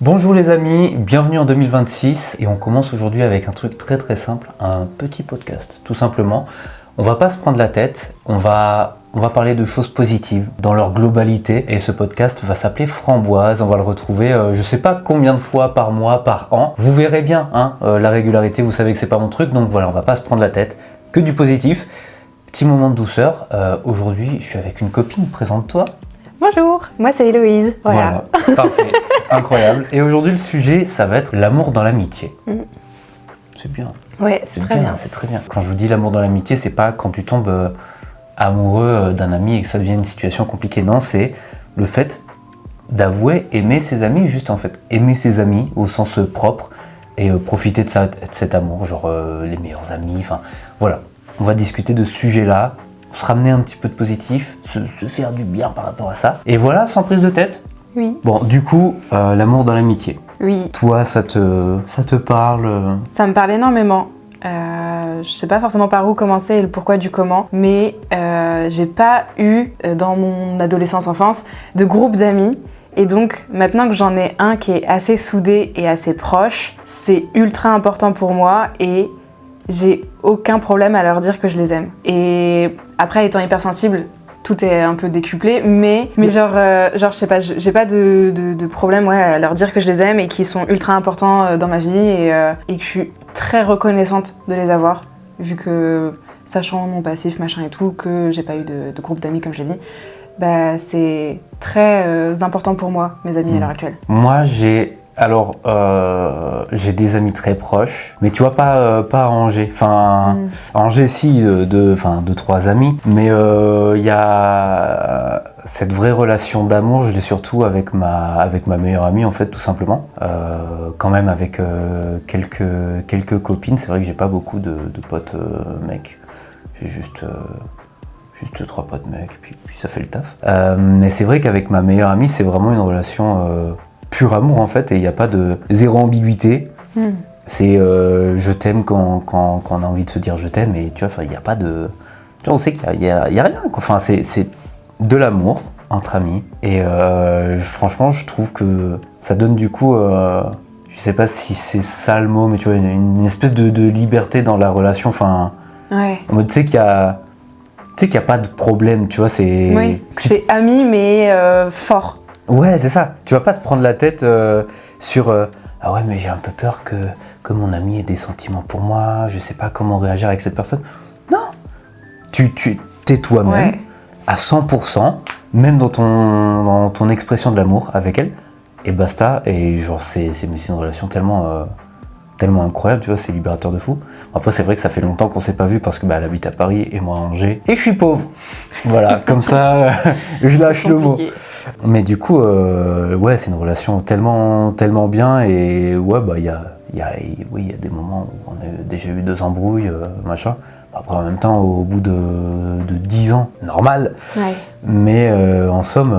Bonjour les amis, bienvenue en 2026 et on commence aujourd'hui avec un truc très très simple, un petit podcast tout simplement. On va pas se prendre la tête, on va parler de choses positives dans leur globalité et ce podcast va s'appeler Framboise, on va le retrouver je sais pas combien de fois par mois, par an. Vous verrez bien la régularité, vous savez que c'est pas mon truc donc voilà, on va pas se prendre la tête, que du positif. Petit moment de douceur, aujourd'hui je suis avec une copine, présente-toi. Bonjour, moi c'est Héloïse. Voilà, parfait, incroyable. Et aujourd'hui le sujet, ça va être l'amour dans l'amitié. C'est bien. Ouais, c'est très bien. C'est très bien. Quand je vous dis l'amour dans l'amitié, c'est pas quand tu tombes amoureux d'un ami et que ça devient une situation compliquée. Non, c'est le fait d'avouer aimer ses amis, juste en fait. Aimer ses amis au sens propre et profiter de cet amour, genre les meilleurs amis, enfin voilà. On va discuter de ce sujet-là. Se ramener un petit peu de positif, se faire du bien par rapport à ça. Et voilà, sans prise de tête. Oui. Bon, du coup, l'amour dans l'amitié. Oui. Toi, ça te parle Ça me parle énormément. Je sais pas forcément par où commencer et le pourquoi du comment, mais j'ai pas eu, dans mon adolescence, enfance, de groupe d'amis. Et donc, maintenant que j'en ai un qui est assez soudé et assez proche, c'est ultra important pour moi et j'ai aucun problème à leur dire que je les aime. Et après, étant hypersensible, tout est un peu décuplé, mais genre je sais pas, j'ai pas de problème à leur dire que je les aime et qu'ils sont ultra importants dans ma vie et que je suis très reconnaissante de les avoir, vu que, sachant mon passif, machin et tout, que j'ai pas eu de groupe d'amis comme je l'ai dit, bah c'est très important pour moi, mes amis à l'heure actuelle. Moi, j'ai des amis très proches, mais tu vois, pas à Angers. Enfin, à Angers, si, deux, trois amis, mais il y a cette vraie relation d'amour, je l'ai surtout avec ma meilleure amie, en fait, tout simplement. Quand même avec quelques copines, c'est vrai que j'ai pas beaucoup de potes mecs. J'ai juste 3 potes mecs, puis ça fait le taf. Mais c'est vrai qu'avec ma meilleure amie, c'est vraiment une relation pur amour en fait, et il n'y a pas de zéro ambiguïté. C'est je t'aime quand on a envie de se dire je t'aime, et tu vois, il n'y a pas de... Tu vois, on sait qu'il y a rien, quoi. Enfin, c'est de l'amour entre amis, et franchement, je trouve que ça donne du coup, je sais pas si c'est ça le mot, mais tu vois, une espèce de liberté dans la relation, enfin... Ouais. En mode, tu sais qu'il y a pas de problème, tu vois, c'est... Oui, c'est ami, mais fort. Ouais, c'est ça. Tu vas pas te prendre la tête sur ah ouais, mais j'ai un peu peur que mon ami ait des sentiments pour moi, je sais pas comment réagir avec cette personne. Non. Tu t'es toi-même à 100%, même dans ton expression de l'amour avec elle, et basta. Et genre, c'est une relation tellement incroyable, tu vois, c'est libérateur de fou. Après, c'est vrai que ça fait longtemps qu'on s'est pas vu parce que elle habite à Paris et moi à Angers. Et je suis pauvre. Voilà, comme ça, je lâche le mot. Mais du coup, ouais, c'est une relation tellement bien, et ouais, il y a des moments où on a déjà eu 2 embrouilles, machin. Après, en même temps, au bout de 10 ans, normal. Ouais. Mais en somme,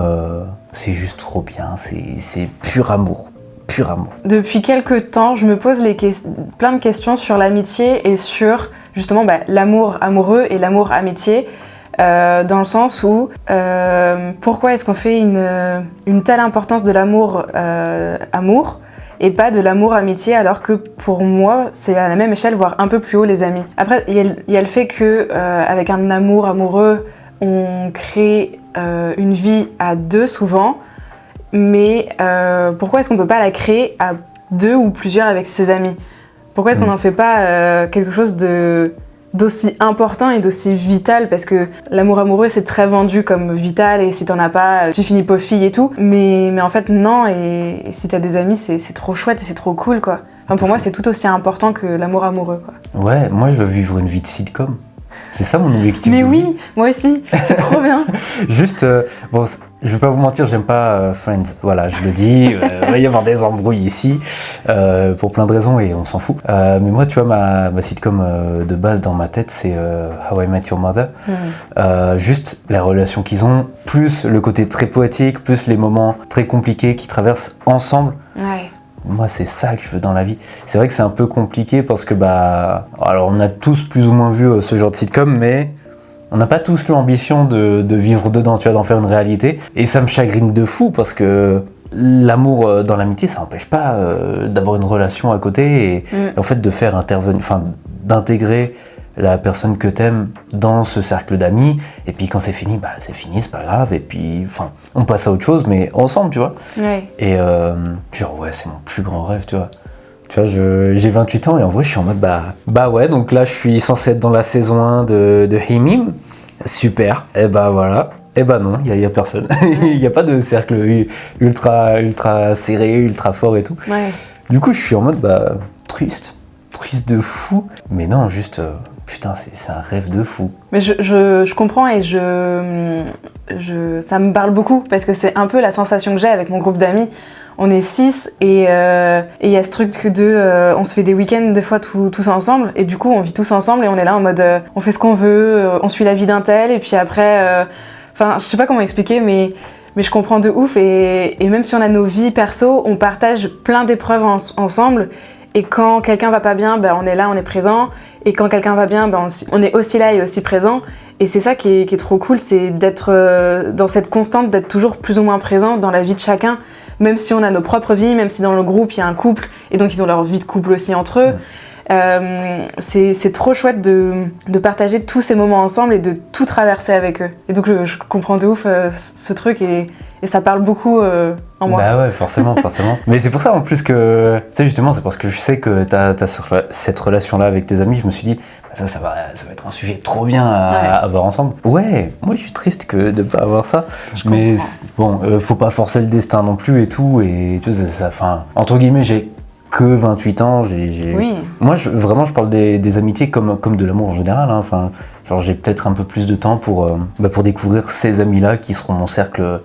c'est juste trop bien, c'est pur amour. Pur amour. Depuis quelques temps, je me pose plein de questions sur l'amitié et sur justement l'amour amoureux et l'amour amitié, dans le sens où pourquoi est-ce qu'on fait une telle importance de l'amour amour et pas de l'amour amitié, alors que pour moi c'est à la même échelle, voire un peu plus haut, les amis. Après il y a le fait que avec un amour amoureux on crée une vie à 2 souvent. Mais pourquoi est-ce qu'on ne peut pas la créer à 2 ou plusieurs avec ses amis ? Pourquoi est-ce qu'on n'en fait pas quelque chose d'aussi important et d'aussi vital ? Parce que l'amour amoureux, c'est très vendu comme vital, et si t'en as pas, tu finis pauvre fille et tout. Mais en fait, non, et si t'as des amis, c'est trop chouette et c'est trop cool, quoi. Enfin, pour moi, c'est tout aussi important que l'amour amoureux, quoi. Ouais, moi je veux vivre une vie de sitcom. C'est ça mon objectif. Mais oui, moi aussi, c'est trop bien. Juste, bon, je vais pas vous mentir, j'aime pas Friends. Voilà, je le dis, il va y avoir des embrouilles ici, pour plein de raisons, et on s'en fout. Mais moi, tu vois, ma sitcom de base dans ma tête, c'est How I Met Your Mother. Juste la relation qu'ils ont, plus le côté très poétique, plus les moments très compliqués qu'ils traversent ensemble. Ouais. Moi, c'est ça que je veux dans la vie. C'est vrai que c'est un peu compliqué parce que, alors on a tous plus ou moins vu ce genre de sitcom, mais on n'a pas tous l'ambition de vivre dedans, tu vois, d'en faire une réalité. Et ça me chagrine de fou parce que l'amour dans l'amitié, ça n'empêche pas d'avoir une relation à côté et en fait de faire intervenir, enfin d'intégrer la personne que t'aimes dans ce cercle d'amis, et puis quand c'est fini, bah c'est fini, c'est pas grave, et puis enfin on passe à autre chose, mais ensemble, tu vois. Ouais. Et genre ouais, c'est mon plus grand rêve, tu vois. Tu vois, j'ai 28 ans et en vrai je suis en mode bah ouais, donc là je suis censé être dans la saison 1 de Himim, super, et bah voilà. Eh ben non, il y a personne. Il n'y a pas de cercle ultra serré, ultra fort et tout. Ouais. Du coup, je suis en mode triste de fou. Mais non, juste putain, c'est un rêve de fou. Mais je comprends et ça me parle beaucoup parce que c'est un peu la sensation que j'ai avec mon groupe d'amis. On est 6 et il y a ce truc de on se fait des week-ends des fois tous ensemble et du coup on vit tous ensemble et on est là en mode on fait ce qu'on veut, on suit la vie d'un tel et puis après enfin je sais pas comment expliquer mais je comprends de ouf et même si on a nos vies perso, on partage plein d'épreuves ensemble et quand quelqu'un va pas bien, on est là, on est présent et quand quelqu'un va bien, on est aussi là et aussi présent. Et c'est ça qui est trop cool, c'est d'être dans cette constante, d'être toujours plus ou moins présent dans la vie de chacun, même si on a nos propres vies, même si dans le groupe il y a un couple, et donc ils ont leur vie de couple aussi entre eux. C'est trop chouette de partager tous ces moments ensemble et de tout traverser avec eux. Et donc je comprends de ouf ce truc et ça parle beaucoup en moi. Bah ouais, forcément. Mais c'est pour ça en plus que, tu sais justement, c'est parce que je sais que t'as cette relation-là avec tes amis, je me suis dit, ça va être un sujet trop bien à avoir ensemble. Ouais, moi je suis triste de ne pas avoir ça. Mais bon, faut pas forcer le destin non plus et tout. Et tu sais, enfin, entre guillemets, j'ai que 28 ans. Oui. Moi, vraiment, je parle des amitiés comme de l'amour en général. Hein. Enfin, genre, j'ai peut-être un peu plus de temps pour découvrir ces amis-là qui seront mon cercle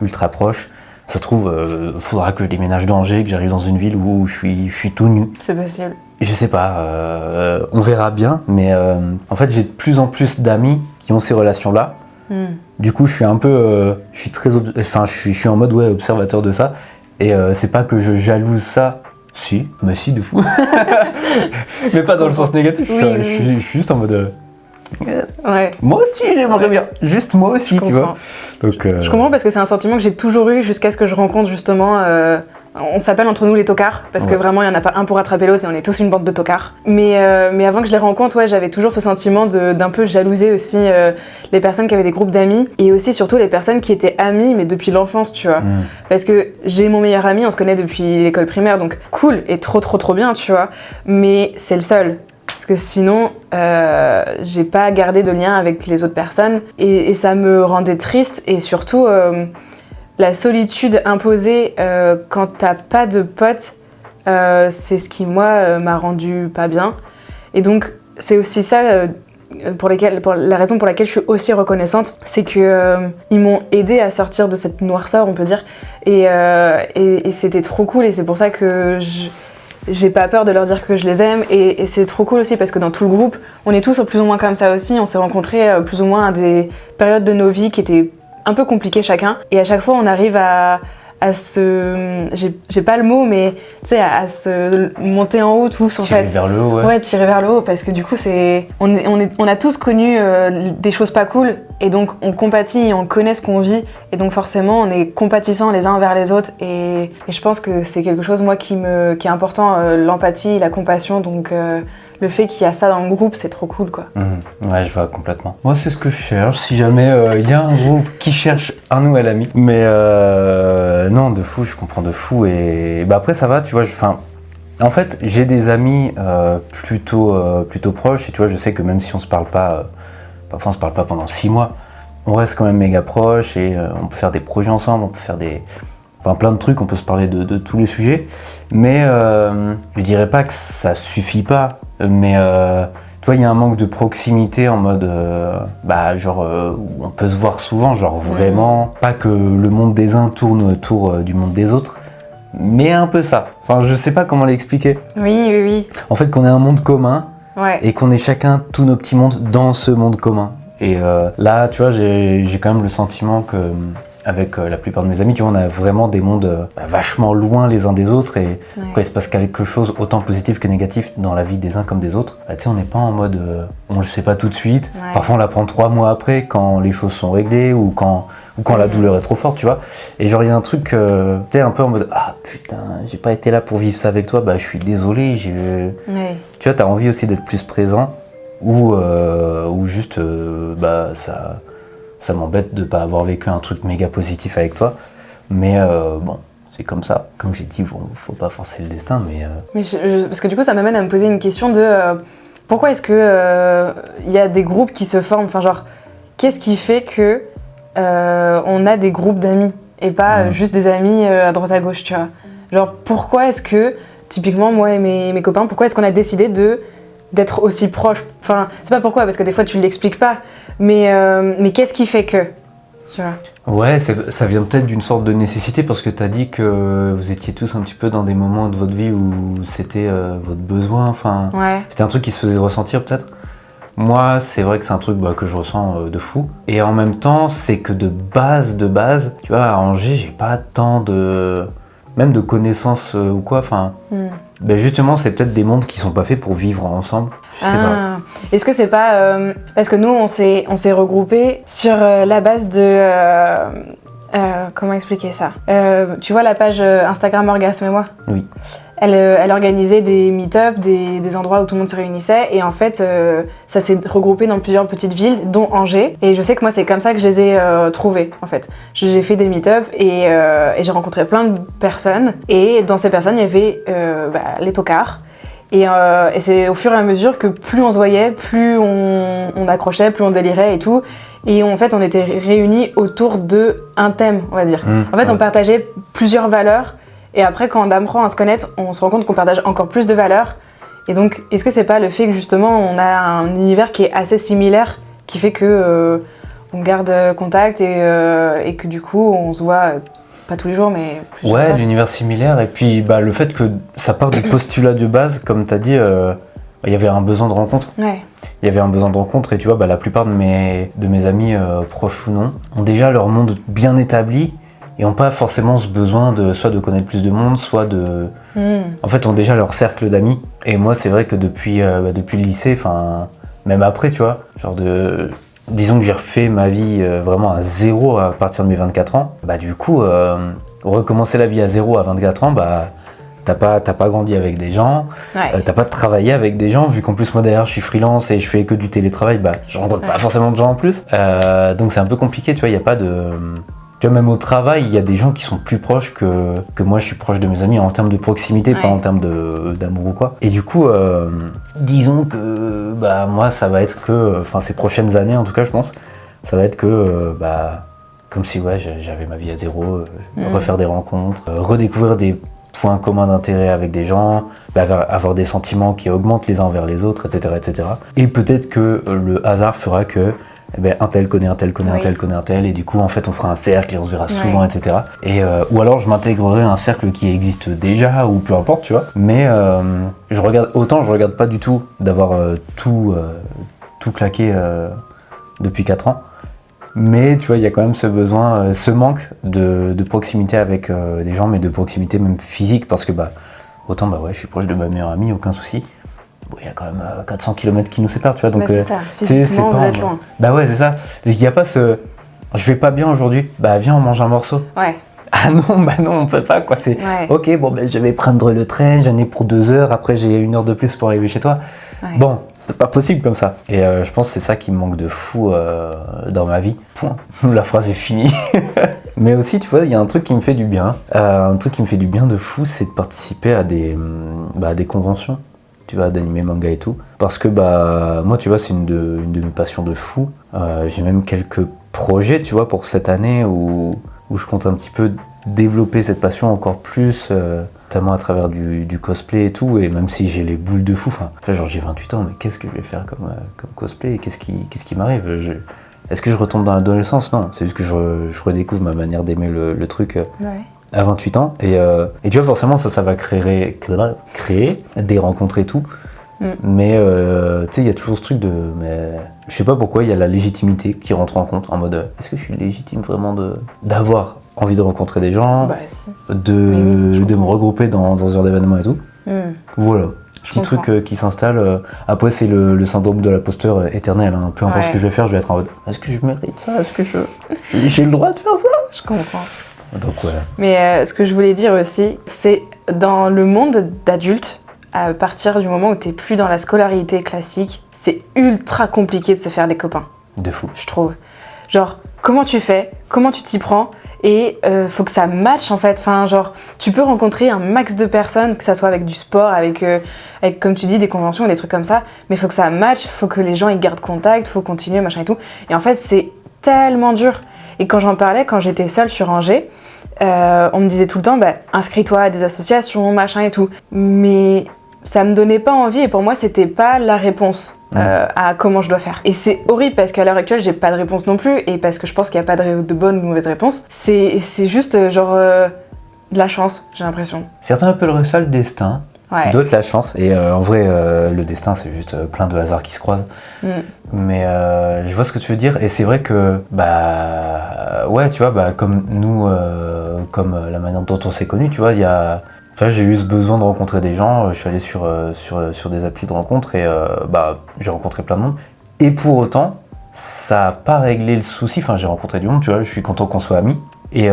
ultra proche. Ça se trouve, faudra que je déménage d'Angers, que j'arrive dans une ville où je suis tout nu. C'est possible. Je sais pas, on verra bien, mais en fait j'ai de plus en plus d'amis qui ont ces relations-là. Du coup je suis un peu, je suis en mode observateur de ça, et c'est pas que je jalouse ça, si de fou, mais pas dans le sens négatif, je suis juste en mode... Ouais. Moi aussi j'aimerais bien, juste moi aussi tu vois. Donc, je comprends parce que c'est un sentiment que j'ai toujours eu jusqu'à ce que je rencontre justement on s'appelle entre nous les tocards parce que vraiment il n'y en a pas un pour attraper l'autre et on est tous une bande de tocards mais avant que je les rencontre j'avais toujours ce sentiment d'un peu jalouser aussi les personnes qui avaient des groupes d'amis et aussi surtout les personnes qui étaient amies mais depuis l'enfance tu vois parce que j'ai mon meilleur ami, on se connaît depuis l'école primaire donc cool et trop bien tu vois mais c'est le seul. Parce que sinon, j'ai pas gardé de lien avec les autres personnes et ça me rendait triste et surtout la solitude imposée quand t'as pas de potes, c'est ce qui moi m'a rendu pas bien. Et donc c'est aussi ça pour la raison pour laquelle je suis aussi reconnaissante, c'est que ils m'ont aidée à sortir de cette noirceur, on peut dire, et c'était trop cool et c'est pour ça que j'ai pas peur de leur dire que je les aime et c'est trop cool aussi parce que dans tout le groupe, on est tous plus ou moins comme ça aussi, on s'est rencontrés plus ou moins à des périodes de nos vies qui étaient un peu compliquées chacun et à chaque fois on arrive à se... j'ai pas le mot mais tu sais à se monter en haut tous en fait. Tirer vers le haut ouais, tirer vers le haut parce que du coup on a tous connu des choses pas cool et donc on compatit et on connaît ce qu'on vit et donc forcément on est compatissants les uns envers les autres et je pense que c'est quelque chose moi qui est important, l'empathie, la compassion donc le fait qu'il y a ça dans le groupe, c'est trop cool quoi. Ouais, je vois complètement. Moi, c'est ce que je cherche. Si jamais il y a un groupe qui cherche un nouvel ami. Mais non, de fou, je comprends de fou. Et après, ça va, tu vois. En fait, j'ai des amis plutôt proches. Et tu vois, je sais que même si on se parle pas, parfois on se parle pas pendant 6 mois, on reste quand même méga proches et on peut faire des projets ensemble, on peut faire plein de trucs, on peut se parler de tous les sujets. Mais je dirais pas que ça suffit pas. Mais tu vois, il y a un manque de proximité en mode où on peut se voir souvent, genre vraiment pas que le monde des uns tourne autour du monde des autres, mais un peu ça. Enfin, je sais pas comment l'expliquer. Oui. En fait, qu'on ait un monde commun et qu'on ait chacun tous nos petits mondes dans ce monde commun. Et là, tu vois, j'ai quand même le sentiment que avec la plupart de mes amis, tu vois, on a vraiment des mondes vachement loin les uns des autres et quand il se passe quelque chose autant positif que négatif dans la vie des uns comme des autres, tu sais, on n'est pas en mode on le sait pas tout de suite. Parfois on l'apprend 3 mois après quand les choses sont réglées ou quand la douleur est trop forte, tu vois. Et genre il y a un truc, tu sais, un peu en mode ah putain, j'ai pas été là pour vivre ça avec toi, bah je suis désolé, tu vois, t'as envie aussi d'être plus présent ou juste bah ça m'embête de pas avoir vécu un truc méga positif avec toi, mais bon, c'est comme ça. Comme j'ai dit, bon, faut pas forcer le destin, mais parce que du coup, ça m'amène à me poser une question de pourquoi est-ce que y a des groupes qui se forment, enfin genre, qu'est-ce qui fait que on a des groupes d'amis et pas juste des amis à droite à gauche, tu vois. Genre, pourquoi est-ce que, typiquement, moi et mes copains, pourquoi est-ce qu'on a décidé d'être aussi proches? Enfin, c'est pas pourquoi, parce que des fois tu l'expliques pas, mais qu'est-ce qui fait que, tu vois? Ouais, ça vient peut-être d'une sorte de nécessité parce que t'as dit que vous étiez tous un petit peu dans des moments de votre vie où c'était votre besoin, enfin, c'était un truc qui se faisait ressentir peut-être. Moi, c'est vrai que c'est un truc que je ressens de fou. Et en même temps, c'est que de base, tu vois, à Angers, j'ai pas tant même de connaissances ou quoi, enfin... Ben justement, c'est peut-être des mondes qui sont pas faits pour vivre ensemble. Je sais pas. Est-ce que c'est pas parce que nous on s'est regroupés sur la base de comment expliquer ça, tu vois la page Instagram Orgasme et moi? Oui. Elle organisait des meet-up, des endroits où tout le monde se réunissait et en fait ça s'est regroupé dans plusieurs petites villes dont Angers et je sais que moi c'est comme ça que je les ai trouvés en fait. J'ai fait des meet-up et j'ai rencontré plein de personnes et dans ces personnes il y avait les tocards et c'est au fur et à mesure que plus on se voyait, plus on accrochait, plus on délirait et tout et en fait on était réunis autour d'un thème on va dire. En fait on partageait plusieurs valeurs. Et après, quand on apprend à se connaître, on se rend compte qu'on partage encore plus de valeurs. Et donc, est-ce que c'est pas le fait que justement, on a un univers qui est assez similaire, qui fait que on garde contact et que du coup, on se voit pas tous les jours, mais plusieurs fois. L'univers similaire. Et puis, le fait que ça part du postulat de base, comme tu as dit, il y avait un besoin de rencontre. Ouais. Il y avait un besoin de rencontre et tu vois, la plupart de mes amis, proches ou non, ont déjà leur monde bien établi. Et n'ont pas forcément ce besoin soit de connaître plus de monde, soit de... En fait, ont déjà leur cercle d'amis. Et moi, c'est vrai que depuis le lycée, enfin, même après, tu vois, disons que j'ai refait ma vie vraiment à zéro à partir de mes 24 ans. Du coup, recommencer la vie à zéro à 24 ans, t'as pas grandi avec des gens, t'as pas travaillé avec des gens, vu qu'en plus moi d'ailleurs je suis freelance et je fais que du télétravail, je rencontre pas forcément de gens en plus. Donc c'est un peu compliqué, tu vois, il n'y a pas de... Tu vois, même au travail, il y a des gens qui sont plus proches que moi, je suis proche de mes amis en termes de proximité, pas en termes d'amour ou quoi. Et du coup, disons que moi, ça va être que, ces prochaines années en tout cas, je pense, ça va être que, comme si j'avais ma vie à zéro, refaire des rencontres, redécouvrir des points communs d'intérêt avec des gens, avoir des sentiments qui augmentent les uns envers les autres, etc., etc. Et peut-être que le hasard fera que un tel connaît un tel, un tel connaît un tel, et du coup en fait on fera un cercle et on se verra souvent, etc. Et, ou alors je m'intégrerai à un cercle qui existe déjà, ou peu importe, tu vois. Mais je regarde pas du tout d'avoir tout claqué depuis 4 ans. Mais tu vois, il y a quand même ce besoin, ce manque de proximité avec des gens, mais de proximité même physique, parce que autant je suis proche de ma meilleure amie, aucun souci. Il y a quand même 400 km qui nous séparent, tu vois, donc c'est ça, physiquement vous êtes loin. Ouais, c'est ça. Il n'y a pas ce... Je vais pas bien aujourd'hui, viens on mange un morceau. Ouais. Ah non, on peut pas, quoi. C'est ok, je vais prendre le train, j'en ai pour 2 heures, après j'ai 1 heure de plus pour arriver chez toi. Ouais. Bon, c'est pas possible comme ça. Et je pense que c'est ça qui me manque de fou dans ma vie. Point. La phrase est finie. Mais aussi, tu vois, il y a un truc qui me fait du bien. Un truc qui me fait du bien de fou, c'est de participer à des conventions. Tu vois, d'animer manga et tout. Parce que moi, tu vois, c'est une de mes passions de fou. J'ai même quelques projets, tu vois, pour cette année où je compte un petit peu développer cette passion encore plus, notamment à travers du cosplay et tout. Et même si j'ai les boules de fou, j'ai 28 ans, mais qu'est-ce que je vais faire comme cosplay? Qu'est-ce qui m'arrive? Est-ce que je retombe dans l'adolescence? Non, c'est juste que je redécouvre ma manière d'aimer le truc. À 28 ans, et tu vois, forcément ça va créer des rencontres et tout, Mais tu sais, il y a toujours ce truc de... Mais je sais pas pourquoi, il y a la légitimité qui rentre en compte, en mode est-ce que je suis légitime vraiment d'avoir envie de rencontrer des gens, Si. de me regrouper dans ce genre d'événement et tout. Voilà. Petit truc qui s'installe. Après, c'est le syndrome de l'imposteur éternel. Hein. Peu importe ce que je vais faire, je vais être en mode est-ce que je mérite ça? Est-ce que j'ai le droit de faire ça? Je comprends. Donc, voilà. Mais ce que je voulais dire aussi, c'est dans le monde d'adulte, à partir du moment où t'es plus dans la scolarité classique, c'est ultra compliqué de se faire des copains. De fou. Je trouve. Genre, comment tu fais? Comment tu t'y prends? Et faut que ça matche en fait. Enfin, genre, tu peux rencontrer un max de personnes, que ça soit avec du sport, avec comme tu dis, des conventions, des trucs comme ça. Mais il faut que ça matche, faut que les gens ils gardent contact, faut continuer, machin et tout. Et en fait, c'est tellement dur. Et quand j'en parlais, quand j'étais seule sur Angers, on me disait tout le temps, inscris-toi à des associations, machin et tout. Mais ça me donnait pas envie et pour moi, c'était pas la réponse à comment je dois faire. Et c'est horrible parce qu'à l'heure actuelle, j'ai pas de réponse non plus et parce que je pense qu'il y a pas de bonne ou de mauvaise réponse. C'est juste genre de la chance, j'ai l'impression. Certains appelleraient ça le destin. Ouais. D'autres la chance, et en vrai le destin c'est juste plein de hasards qui se croisent. Mais je vois ce que tu veux dire, et c'est vrai que ouais, tu vois, comme nous, comme la manière dont on s'est connus, tu vois, j'ai eu ce besoin de rencontrer des gens, je suis allé sur des applis de rencontres et j'ai rencontré plein de monde, et pour autant ça n'a pas réglé le souci. Enfin, j'ai rencontré du monde, tu vois, je suis content qu'on soit amis, et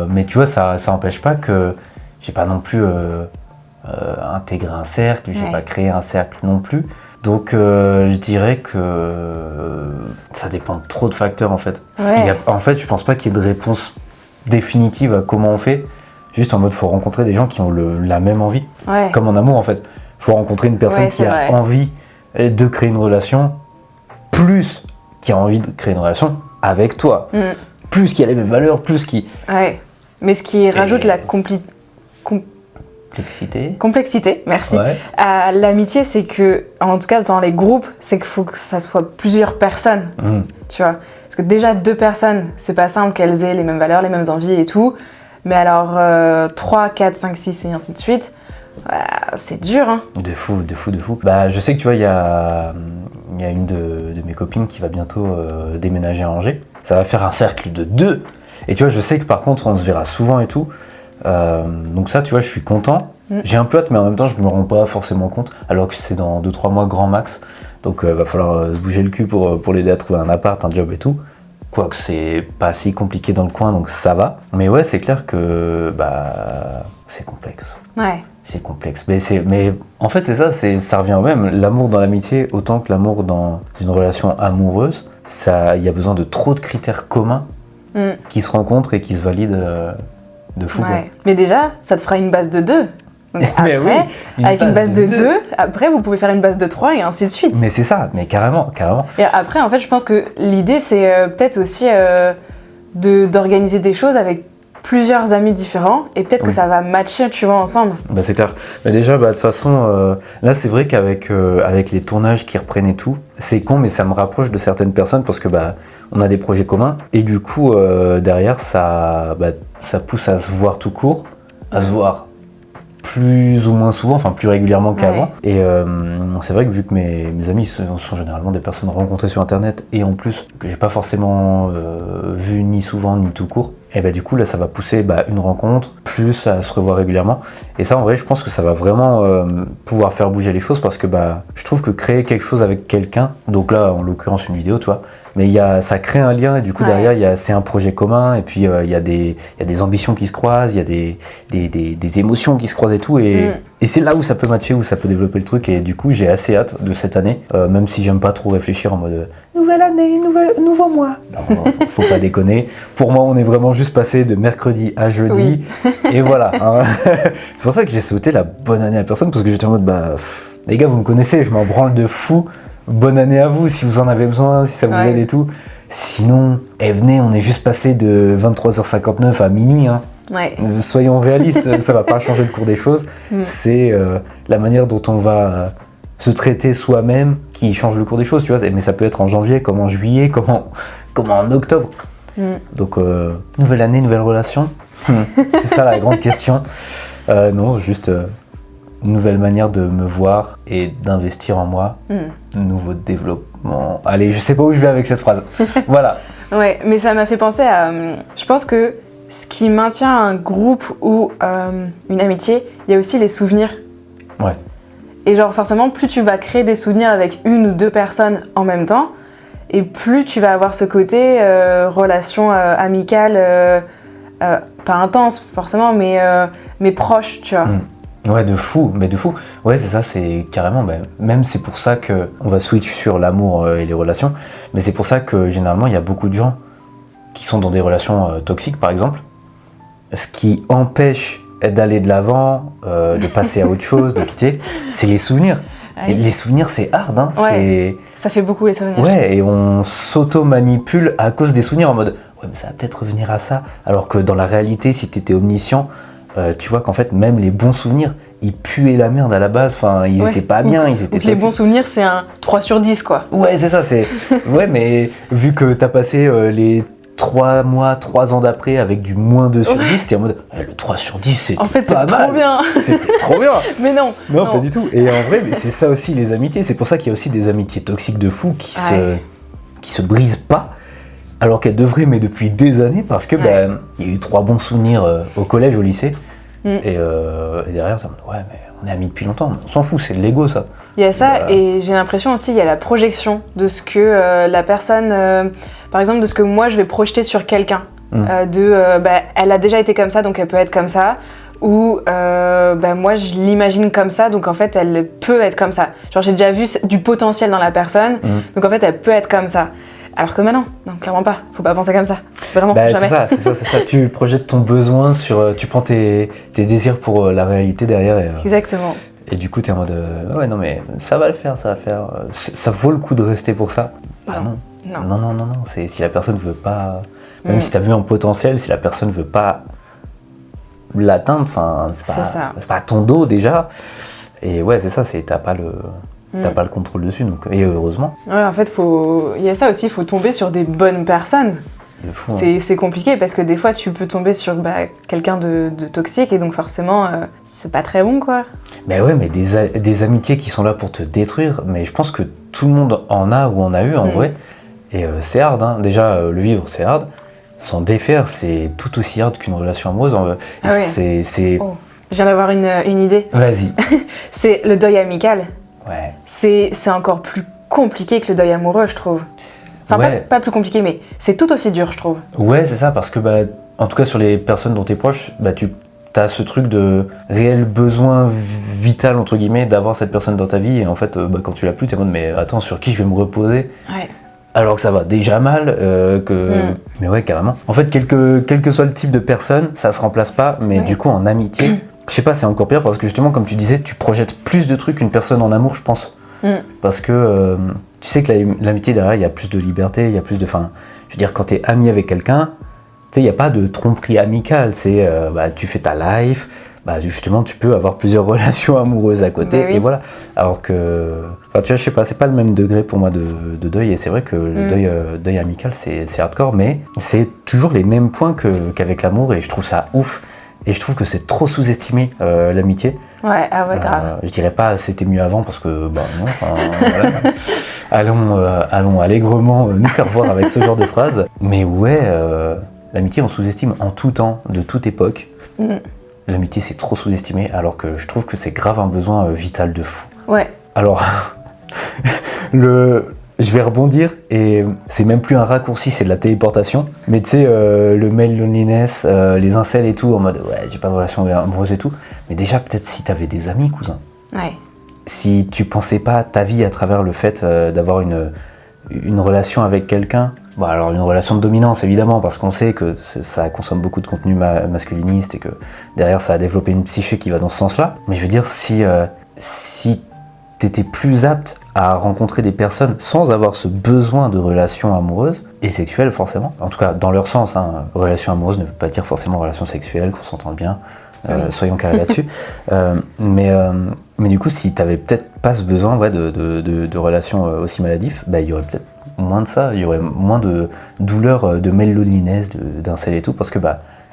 mais tu vois, ça n'empêche pas que j'ai pas non plus intégrer un cercle, j'ai pas créé un cercle non plus. Donc je dirais que ça dépend de trop de facteurs en fait. En fait, je pense pas qu'il y ait de réponse définitive à comment on fait. Juste en mode, faut rencontrer des gens qui ont la même envie. Comme en amour en fait. Faut rencontrer une personne qui a envie de créer une relation, plus qui a envie de créer une relation avec toi. Plus qui a les mêmes valeurs, plus qui... Ouais. Mais ce qui rajoute la complexité, merci. À l'amitié, c'est que, en tout cas dans les groupes, c'est qu'il faut que ça soit plusieurs personnes, tu vois. Parce que déjà 2 personnes, c'est pas simple qu'elles aient les mêmes valeurs, les mêmes envies et tout. Mais alors 3, 4, 5, 6 et ainsi de suite, c'est dur, hein. De fou. Je sais que tu vois, il y a une de mes copines qui va bientôt déménager à Angers. Ça va faire un cercle de 2. Et tu vois, je sais que par contre, on se verra souvent et tout. Donc ça, tu vois, je suis content. J'ai un peu hâte, mais en même temps, je me rends pas forcément compte. Alors que c'est dans 2-3 mois grand max. Donc va falloir se bouger le cul pour l'aider à trouver un appart, un job et tout. Quoique c'est pas si compliqué dans le coin, donc ça va. Mais ouais, c'est clair que c'est complexe. Ouais. C'est complexe. Mais en fait, c'est ça revient au même. L'amour dans l'amitié, autant que l'amour dans une relation amoureuse, il y a besoin de trop de critères communs qui se rencontrent et qui se valident de fou. Ouais. Mais déjà, ça te fera une base de 2. Donc après, avec une base de 2, après vous pouvez faire une base de 3 et ainsi de suite. Mais c'est ça, mais carrément. Et après, en fait, je pense que l'idée, c'est peut-être aussi d'organiser des choses avec plusieurs amis différents et peut-être que ça va matcher, tu vois, ensemble. C'est clair. Mais déjà, de toute façon, là, c'est vrai qu'avec avec les tournages qui reprennent et tout, c'est con, mais ça me rapproche de certaines personnes parce que on a des projets communs et du coup, derrière, ça pousse à se voir tout court, à se voir plus ou moins souvent, enfin plus régulièrement qu'avant. Et c'est vrai que vu que mes amis sont généralement des personnes rencontrées sur internet et en plus que j'ai pas forcément vu ni souvent ni tout court, et du coup là ça va pousser une rencontre plus à se revoir régulièrement. Et ça en vrai je pense que ça va vraiment pouvoir faire bouger les choses parce que je trouve que créer quelque chose avec quelqu'un, donc là en l'occurrence une vidéo, tu vois, mais ça crée un lien et du coup derrière c'est un projet commun et puis il y a des ambitions qui se croisent, il y a des émotions qui se croisent et tout et c'est là où ça peut matcher, où ça peut développer le truc et du coup j'ai assez hâte de cette année, même si j'aime pas trop réfléchir en mode nouvelle année, nouveau mois. Non, faut pas déconner. Pour moi on est vraiment juste passé de mercredi à jeudi et voilà. Hein. C'est pour ça que j'ai souhaité la bonne année à personne parce que j'étais en mode les gars vous me connaissez, je m'en branle de fou. Bonne année à vous si vous en avez besoin, si ça vous aide et tout. Sinon, venez, on est juste passé de 23h59 à minuit. Hein. Soyons réalistes, ça va pas changer le cours des choses. C'est la manière dont on va se traiter soi-même qui change le cours des choses, tu vois. Mais ça peut être en janvier, comme en juillet, comme en octobre. Donc, nouvelle année, nouvelle relation. C'est ça la grande question. Non, juste nouvelle manière de me voir et d'investir en moi, nouveau développement. Allez, je sais pas où je vais avec cette phrase. Voilà. Ouais, mais ça m'a fait penser à... je pense que ce qui maintient un groupe ou une amitié, il y a aussi les souvenirs. Ouais. Et genre forcément, plus tu vas créer des souvenirs avec une ou deux personnes en même temps, et plus tu vas avoir ce côté relation amicale, pas intense forcément, mais proche, tu vois. Ouais, de fou, mais de fou. Ouais, c'est ça, c'est carrément, même c'est pour ça que on va switch sur l'amour et les relations, mais c'est pour ça que généralement il y a beaucoup de gens qui sont dans des relations toxiques par exemple, ce qui empêche d'aller de l'avant, de passer à autre chose, de quitter, c'est les souvenirs. Oui. Les souvenirs, c'est hard, hein. Ouais, ça fait beaucoup les souvenirs. Ouais, et on s'auto-manipule à cause des souvenirs en mode « ouais, mais ça va peut-être revenir à ça ». Alors que dans la réalité, si t'étais omniscient, tu vois qu'en fait, même les bons souvenirs, ils puaient la merde à la base, enfin, ils étaient pas bien, ils étaient les bons souvenirs, c'est un 3 sur 10, quoi. Ouais, c'est ça, c'est... Ouais, mais vu que t'as passé les 3 mois, 3 ans d'après avec du moins 2 sur 10, t'es en mode le 3 sur 10, c'était en fait, pas mal. Trop bien. C'était trop bien. Mais non. Non, pas du tout. Et en vrai, mais c'est ça aussi les amitiés. C'est pour ça qu'il y a aussi des amitiés toxiques de fous qui se brisent pas, alors qu'elles devraient, mais depuis des années, parce que il y a eu 3 bons souvenirs au collège, au lycée. Et derrière, ça me dit, ouais, mais on est amis depuis longtemps. On s'en fout, c'est de l'ego, ça. Il y a ça, et j'ai l'impression aussi, il y a la projection de ce que la personne... par exemple, de ce que moi, je vais projeter sur quelqu'un. Elle a déjà été comme ça, donc elle peut être comme ça. Ou moi, je l'imagine comme ça, donc en fait, elle peut être comme ça. Genre, j'ai déjà vu du potentiel dans la personne, donc en fait, elle peut être comme ça. Alors que maintenant, non, clairement pas. Faut pas penser comme ça. Vraiment, jamais. C'est ça. Tu projettes ton besoin sur... tu prends tes désirs pour la réalité derrière. Exactement. Et du coup, t'es en mode... ouais, non, mais ça va le faire. Ça vaut le coup de rester pour ça. Ah non. Non. C'est si la personne veut pas... Même si t'as vu un potentiel, si la personne veut pas l'atteindre, enfin, c'est pas à ton dos déjà. Et ouais, c'est ça, t'as pas le contrôle dessus, donc, et heureusement. Ouais, en fait, il y a ça aussi, il faut tomber sur des bonnes personnes. De fou, c'est compliqué parce que des fois, tu peux tomber sur quelqu'un de toxique et donc forcément, c'est pas très bon, quoi. Mais ouais, mais des amitiés qui sont là pour te détruire, mais je pense que tout le monde en a ou en a eu en vrai. Et c'est hard, hein. Déjà, le vivre, c'est hard. S'en défaire, c'est tout aussi hard qu'une relation amoureuse. C'est... Oh. Je viens d'avoir une idée. Vas-y. C'est le deuil amical. Ouais. C'est encore plus compliqué que le deuil amoureux, je trouve. Enfin, pas plus compliqué, mais c'est tout aussi dur, je trouve. Ouais, c'est ça, parce que, en tout cas, sur les personnes dont t'es proche, tu as ce truc de réel besoin vital, entre guillemets, d'avoir cette personne dans ta vie. Et en fait, quand tu l'as plus, t'es en mode, mais attends, sur qui je vais me reposer ? Ouais. Alors que ça va déjà mal, mais ouais, carrément. En fait, quel que soit le type de personne, ça se remplace pas, mais du coup, en amitié, je sais pas, c'est encore pire parce que justement, comme tu disais, tu projettes plus de trucs qu'une personne en amour, je pense. Parce que tu sais que l'amitié derrière, il y a plus de liberté, il y a plus de... Enfin, je veux dire, quand t'es ami avec quelqu'un, tu sais, il n'y a pas de tromperie amicale, c'est tu fais ta life, justement, tu peux avoir plusieurs relations amoureuses à côté, et voilà. Alors que, tu vois, je sais pas, c'est pas le même degré pour moi de deuil, et c'est vrai que le deuil amical, c'est hardcore, mais c'est toujours les mêmes points qu'avec l'amour, et je trouve ça ouf. Et je trouve que c'est trop sous-estimé, l'amitié. Ouais, grave. Je dirais pas c'était mieux avant, parce que, non, voilà. Allons allègrement nous faire voir avec ce genre de phrase. Mais ouais, l'amitié, on sous-estime en tout temps, de toute époque. L'amitié, c'est trop sous-estimé, alors que je trouve que c'est grave un besoin vital de fou. Ouais. Alors, je vais rebondir, et c'est même plus un raccourci, c'est de la téléportation. Mais tu sais, le male loneliness, les incels et tout, en mode ouais, j'ai pas de relation amoureuse et tout. Mais déjà, peut-être si t'avais des amis, cousin. Ouais. Si tu pensais pas ta vie à travers le fait d'avoir une relation avec quelqu'un. Alors une relation de dominance évidemment, parce qu'on sait que ça consomme beaucoup de contenu masculiniste et que derrière ça a développé une psyché qui va dans ce sens-là. Mais je veux dire, si t'étais plus apte à rencontrer des personnes sans avoir ce besoin de relation amoureuse et sexuelle forcément, en tout cas dans leur sens, hein, relation amoureuse ne veut pas dire forcément relation sexuelle, qu'on s'entende bien, soyons carrés là-dessus. Mais du coup, si t'avais peut-être pas ce besoin de relations aussi maladif, il y aurait peut-être moins de ça, il y aurait moins de douleurs de male loneliness, d'incel et tout, parce que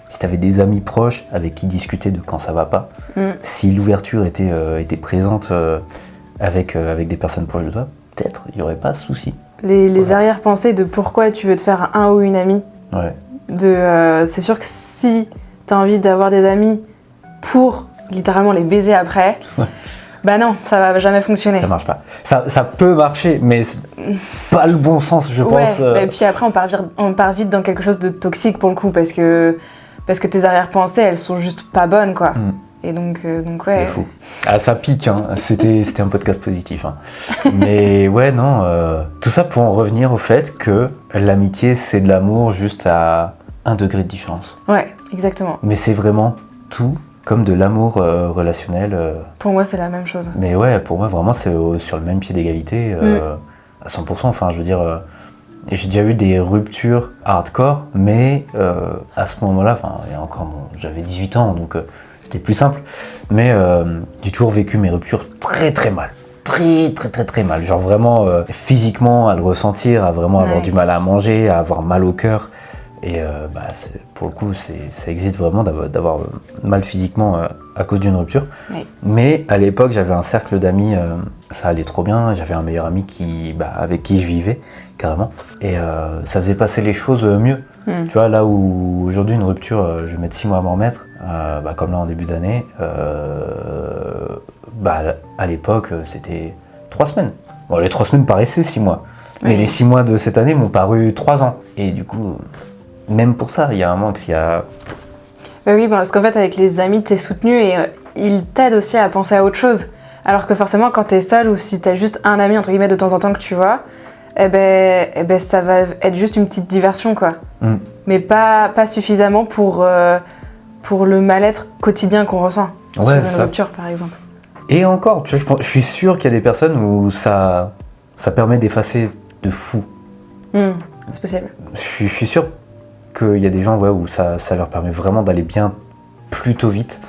si tu avais des amis proches avec qui discuter de quand ça va pas, si l'ouverture était présente avec des personnes proches de toi, peut-être il n'y aurait pas de souci. Les arrière-pensées de pourquoi tu veux te faire un ou une amie. Ouais. C'est sûr que si tu as envie d'avoir des amis pour littéralement les baiser après, bah non, ça va jamais fonctionner. Ça marche pas. Ça peut marcher, mais c'est pas le bon sens, je pense. Et puis après, on part vite dans quelque chose de toxique pour le coup, parce que tes arrière-pensées, elles sont juste pas bonnes, quoi. Et donc ouais. C'est fou. Ah, ça pique, hein. C'était un podcast positif. Hein. Mais ouais, non. Tout ça pour en revenir au fait que l'amitié, c'est de l'amour juste à 1 degré de différence. Ouais, exactement. Mais c'est vraiment tout comme de l'amour relationnel. Pour moi, c'est la même chose. Mais ouais, pour moi, vraiment, c'est sur le même pied d'égalité, à 100%. Enfin, je veux dire, j'ai déjà eu des ruptures hardcore, mais à ce moment-là, enfin, il y a encore, j'avais 18 ans, donc c'était plus simple. Mais j'ai toujours vécu mes ruptures très très mal. Très mal. Genre vraiment physiquement à le ressentir, à vraiment avoir du mal à manger, à avoir mal au cœur. Et pour le coup, ça existe vraiment d'avoir mal physiquement à cause d'une rupture. Oui. Mais à l'époque, j'avais un cercle d'amis, ça allait trop bien. J'avais un meilleur ami avec qui je vivais, carrément. Et ça faisait passer les choses mieux. Tu vois, là où aujourd'hui, une rupture, je vais mettre 6 mois à m'en remettre, comme là en début d'année, à l'époque, c'était 3 semaines. Bon, les 3 semaines paraissaient 6 mois. Oui. Mais les 6 mois de cette année m'ont paru 3 ans. Et du coup... Même pour ça, il y a un moment qu'il y a... Oui, parce qu'en fait, avec les amis, t'es soutenu et ils t'aident aussi à penser à autre chose. Alors que forcément, quand t'es seul ou si t'as juste un ami, entre guillemets, de temps en temps que tu vois, ça va être juste une petite diversion, quoi. Mais pas suffisamment pour le mal-être quotidien qu'on ressent sur une rupture, par exemple. Et encore, tu vois, je suis sûr qu'il y a des personnes où ça permet d'effacer de fou. C'est possible. Je suis sûr qu'il y a des gens où ça leur permet vraiment d'aller bien plutôt vite.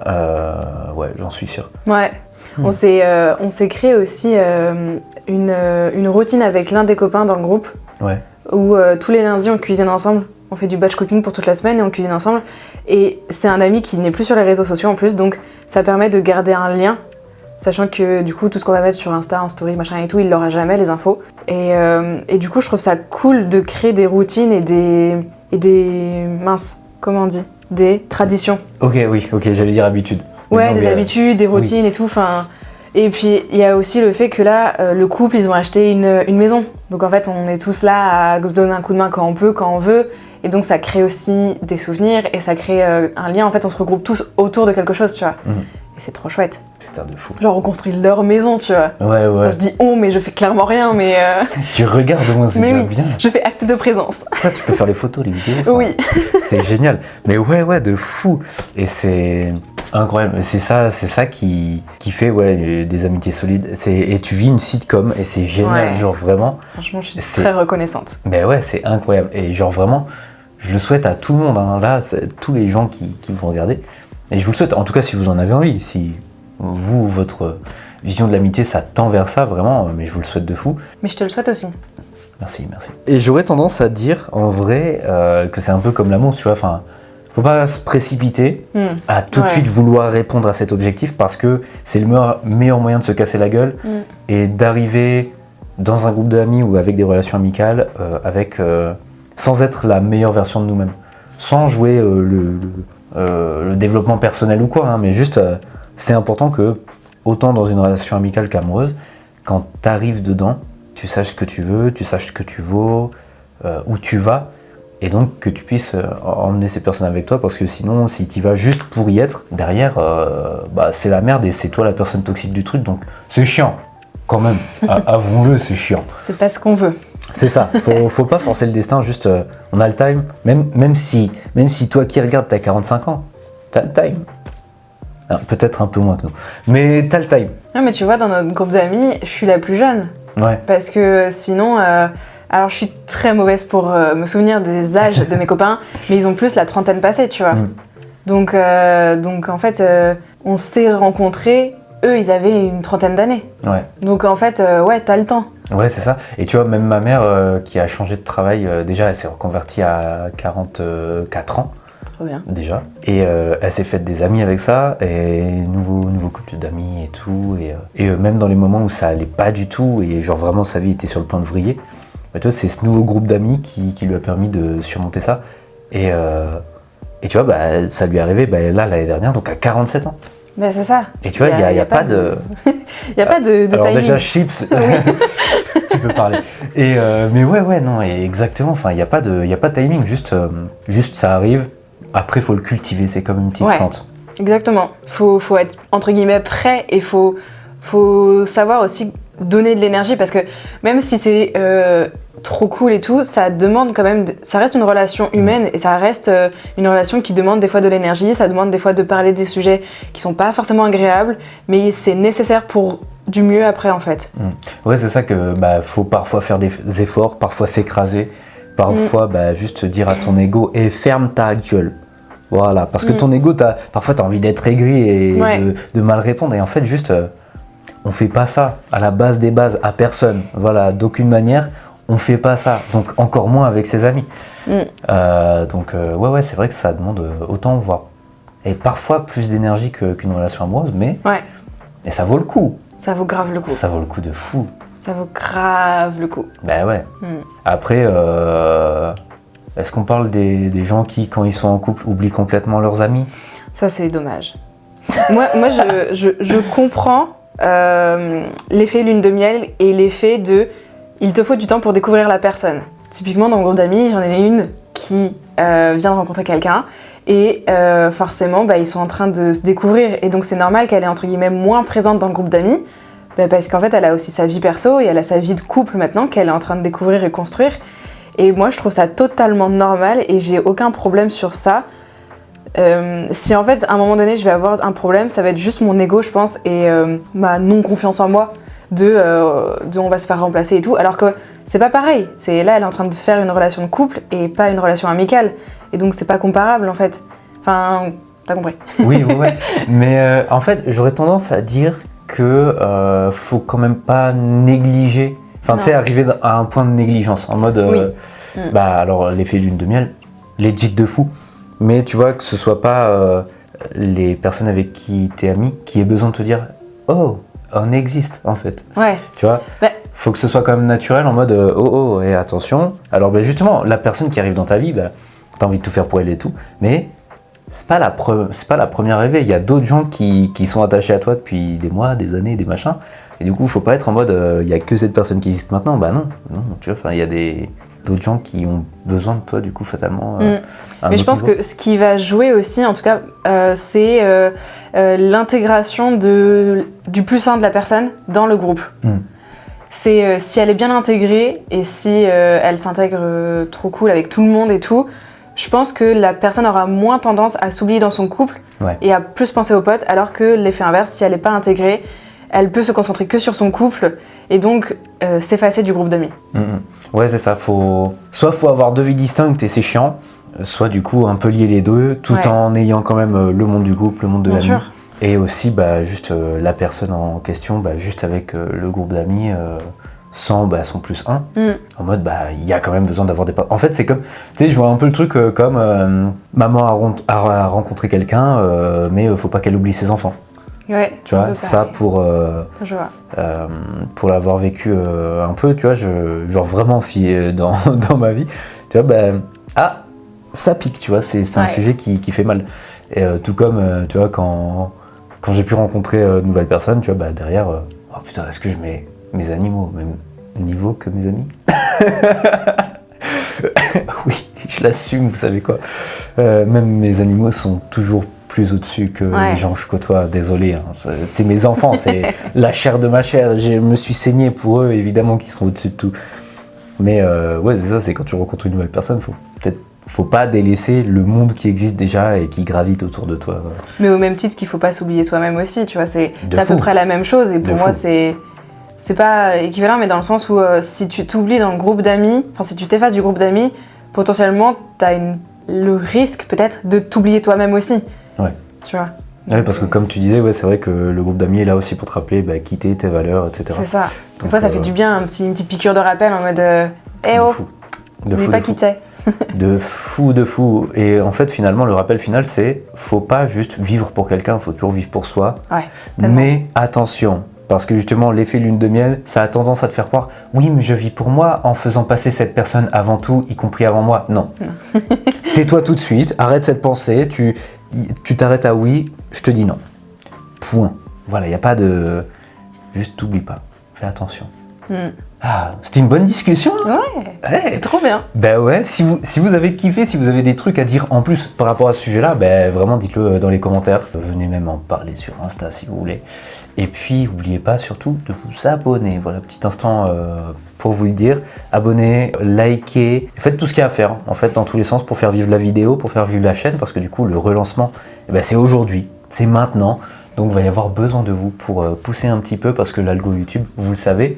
J'en suis sûr. Ouais. On s'est créé aussi une routine avec l'un des copains dans le groupe. Ouais. Où tous les lundis on cuisine ensemble. On fait du batch cooking pour toute la semaine et on cuisine ensemble. Et c'est un ami qui n'est plus sur les réseaux sociaux en plus, donc ça permet de garder un lien. Sachant que du coup tout ce qu'on va mettre sur Insta, en story, machin et tout, il l'aura jamais les infos. Et du coup je trouve ça cool de créer des routines et des des traditions. Ok, j'allais dire habitudes. Ouais, des habitudes, des routines et tout. Enfin, et puis il y a aussi le fait que là, le couple, ils ont acheté une maison. Donc en fait, on est tous là à se donner un coup de main quand on peut, quand on veut. Et donc ça crée aussi des souvenirs et ça crée un lien. En fait, on se regroupe tous autour de quelque chose, tu vois. Et c'est trop chouette. Putain de fou. Genre on construit leur maison, tu vois. Ouais. Enfin, je dis on, mais je fais clairement rien, mais... Tu regardes au moins, c'est déjà bien. Je fais acte de présence. Ça, tu peux faire les photos, les vidéos. Oui. C'est génial. Mais ouais, de fou. Et c'est incroyable. C'est ça qui fait des amitiés solides. Et tu vis une sitcom et c'est génial. Genre vraiment. Franchement, je suis très reconnaissante. Mais ouais, c'est incroyable. Et genre vraiment, je le souhaite à tout le monde. Hein. Là, tous les gens qui vont regarder. Et je vous le souhaite, en tout cas si vous en avez envie, si vous, votre vision de l'amitié, ça tend vers ça, vraiment, mais je vous le souhaite de fou. Mais je te le souhaite aussi. Merci. Et j'aurais tendance à dire, en vrai, que c'est un peu comme l'amour, tu vois, enfin, faut pas se précipiter à tout de suite vouloir répondre à cet objectif, parce que c'est le meilleur moyen de se casser la gueule et d'arriver dans un groupe d'amis ou avec des relations amicales, sans être la meilleure version de nous-mêmes, sans jouer le développement personnel ou quoi, hein, mais juste c'est important que, autant dans une relation amicale qu'amoureuse, quand tu arrives dedans, tu saches ce que tu veux, tu saches ce que tu vaux, où tu vas, et donc que tu puisses emmener ces personnes avec toi, parce que sinon, si tu vas juste pour y être, derrière, c'est la merde et c'est toi la personne toxique du truc, donc c'est chiant, quand même, avouons-le, c'est chiant. C'est pas ce qu'on veut. C'est ça, faut pas forcer le destin, juste on a le time, même si toi qui regardes t'as 45 ans, t'as le time. Ah, peut-être un peu moins que nous, mais t'as le time. Non mais tu vois, dans notre groupe d'amis, je suis la plus jeune. Ouais. Parce que sinon, alors je suis très mauvaise pour me souvenir des âges de mes copains, mais ils ont plus la trentaine passée, tu vois. Donc en fait, on s'est rencontrés, eux ils avaient une trentaine d'années. Ouais. Donc en fait, t'as le temps. Ouais, c'est ça. Et tu vois, même ma mère qui a changé de travail, déjà elle s'est reconvertie à 44 ans. Trop bien. déjà. Et elle s'est faite des amis avec ça, et nouveau couple d'amis et tout. Et même dans les moments où ça allait pas du tout, et genre vraiment sa vie était sur le point de vriller, bah, tu vois, c'est ce nouveau groupe d'amis qui lui a permis de surmonter ça. Et tu vois, bah, ça lui est arrivé là l'année dernière, donc à 47 ans. Ben c'est ça. Et tu vois, il n'y a pas de... Il n'y a pas de Alors timing. déjà, chips, tu peux parler. Mais ouais, non, et exactement, enfin, il n'y a pas de timing, juste ça arrive. Après, il faut le cultiver, c'est comme une petite plante. Exactement. Faut être, entre guillemets, prêt, et faut savoir aussi donner de l'énergie, parce que même si c'est trop cool et tout, ça demande quand même, ça reste une relation humaine, et ça reste une relation qui demande des fois de l'énergie, ça demande des fois de parler des sujets qui sont pas forcément agréables, mais c'est nécessaire pour du mieux après, en fait. Ouais, c'est ça que faut parfois faire des efforts, parfois s'écraser, parfois juste dire à ton ego et ferme ta gueule. Voilà, parce que ton ego, parfois t'as envie d'être aigri et de mal répondre, et en fait juste on fait pas ça à la base des bases, à personne, voilà, d'aucune manière on fait pas ça, donc encore moins avec ses amis. Donc ouais, c'est vrai que ça demande autant, voire et parfois plus d'énergie qu'une relation amoureuse, mais ça vaut le coup. Ça vaut grave le coup. Ça vaut le coup de fou. Ça vaut grave le coup. Bah ouais. Après, est-ce qu'on parle des gens qui, quand ils sont en couple, oublient complètement leurs amis ? Ça, c'est dommage. moi, je comprends l'effet lune de miel et l'effet de il te faut du temps pour découvrir la personne. Typiquement, dans mon groupe d'amis, j'en ai une qui vient de rencontrer quelqu'un, et forcément, ils sont en train de se découvrir, et donc c'est normal qu'elle est entre guillemets moins présente dans le groupe d'amis, parce qu'en fait, elle a aussi sa vie perso et elle a sa vie de couple maintenant qu'elle est en train de découvrir et construire. Et moi, je trouve ça totalement normal, et j'ai aucun problème sur ça. Si en fait, à un moment donné, je vais avoir un problème, ça va être juste mon ego, je pense, et ma non-confiance en moi, de on va se faire remplacer et tout, alors que c'est pas pareil. Là, elle est en train de faire une relation de couple et pas une relation amicale, et donc c'est pas comparable en fait. Enfin, t'as compris. Oui, mais en fait, j'aurais tendance à dire que faut quand même pas négliger. Enfin, tu sais, arriver à un point de négligence, en mode, alors l'effet lune de miel, legit de fou. Mais tu vois, que ce soit pas les personnes avec qui t'es ami qui aient besoin de te dire « Oh, on existe, en fait. » Ouais. Tu vois, faut que ce soit quand même naturel, en mode « Oh, et attention. » Alors, justement, la personne qui arrive dans ta vie, t'as envie de tout faire pour elle et tout, mais c'est pas la première arrivée. Il y a d'autres gens qui sont attachés à toi depuis des mois, des années, des machins. Et du coup, faut pas être en mode il y a que cette personne qui existe maintenant. Bah non, tu vois, il y a d'autres gens qui ont besoin de toi, du coup, fatalement. Mais je pense que ce qui va jouer aussi, en tout cas, c'est l'intégration du plus un de la personne dans le groupe. C'est si elle est bien intégrée, et si elle s'intègre trop cool avec tout le monde et tout, je pense que la personne aura moins tendance à s'oublier dans son couple et à plus penser aux potes, alors que l'effet inverse, si elle n'est pas intégrée, elle peut se concentrer que sur son couple et donc s'effacer du groupe d'amis. Ouais, c'est ça. Soit faut avoir deux vies distinctes et c'est chiant, soit du coup un peu lier les deux, tout en ayant quand même le monde du groupe, le monde de l'ami. Et aussi juste la personne en question, juste avec le groupe d'amis, sans son plus un, en mode il y a quand même besoin d'avoir des potes. En fait, c'est comme, tu sais, je vois un peu le truc comme maman a rencontré quelqu'un, mais faut pas qu'elle oublie ses enfants. Ouais, tu vois, ça pour l'avoir vécu un peu, tu vois, genre vraiment dans ma vie, tu vois, ça pique, tu vois, c'est un sujet qui fait mal. Et tout comme, tu vois, quand j'ai pu rencontrer de nouvelles personnes, tu vois, derrière, oh putain, est-ce que je mets mes animaux au même niveau que mes amis? Oui, je l'assume, vous savez quoi. Même mes animaux sont toujours plus au-dessus que les gens que je côtoie, désolé, hein. C'est mes enfants, c'est la chair de ma chair, je me suis saigné pour eux, évidemment qu'ils sont au-dessus de tout. Mais c'est ça, c'est quand tu rencontres une nouvelle personne, faut pas délaisser le monde qui existe déjà et qui gravite autour de toi. Mais au même titre qu'il faut pas s'oublier soi-même aussi, tu vois, c'est à peu près la même chose, et pour moi c'est pas équivalent, mais dans le sens où si tu t'oublies dans le groupe d'amis, enfin si tu t'effaces du groupe d'amis, potentiellement t'as le risque peut-être de t'oublier toi-même aussi. Ouais. Tu vois. Ouais, parce que comme tu disais, c'est vrai que le groupe d'amis est là aussi pour te rappeler qui t'es, tes valeurs, etc. C'est ça. Des fois, ça fait du bien, une petite piqûre de rappel en mode oh, n'oublie pas qui t'es. De fou. Et en fait, finalement, le rappel final, c'est faut pas juste vivre pour quelqu'un, faut toujours vivre pour soi. Ouais, tellement. Mais attention, parce que justement, l'effet lune de miel, ça a tendance à te faire croire oui, mais je vis pour moi en faisant passer cette personne avant tout, y compris avant moi. Non. Tais-toi tout de suite, arrête cette pensée, tu t'arrêtes à oui, je te dis non. Point. Voilà, il n'y a pas de... Juste t'oublie pas, fais attention. Ah, c'était une bonne discussion. Ouais, c'est trop bien. Ben ouais, si vous avez kiffé, si vous avez des trucs à dire en plus par rapport à ce sujet-là, ben vraiment dites-le dans les commentaires. Venez même en parler sur Insta si vous voulez. Et puis, n'oubliez pas surtout de vous abonner. Voilà, petit instant pour vous le dire. Abonnez, likez, faites tout ce qu'il y a à faire en fait dans tous les sens pour faire vivre la vidéo, pour faire vivre la chaîne, parce que du coup le relancement, eh ben, c'est aujourd'hui, c'est maintenant. Donc il va y avoir besoin de vous pour pousser un petit peu, parce que l'algo YouTube, vous le savez,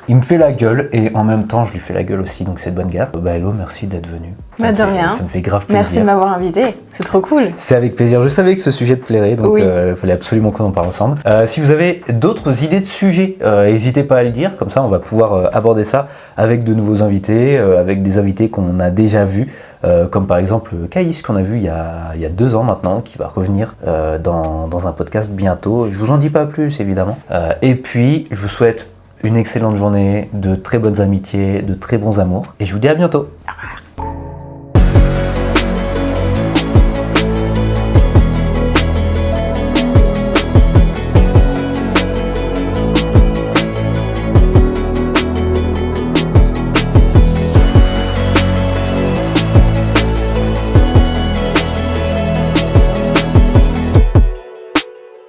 il me fait la gueule et en même temps je lui fais la gueule aussi, donc c'est de bonne guerre. Bah hello, merci d'être venu. De rien. Ça me fait grave plaisir. Merci de m'avoir invité, c'est trop cool. C'est avec plaisir, je savais que ce sujet te plairait, donc oui. Il fallait absolument qu'on en parle ensemble. Si vous avez d'autres idées de sujets, n'hésitez pas à le dire, comme ça on va pouvoir aborder ça avec de nouveaux invités, avec des invités qu'on a déjà vus, comme par exemple Caïs qu'on a vu il y a 2 ans maintenant, qui va revenir dans un podcast bientôt. Je vous en dis pas plus évidemment. Et puis je vous souhaite une excellente journée, de très bonnes amitiés, de très bons amours, et je vous dis à bientôt.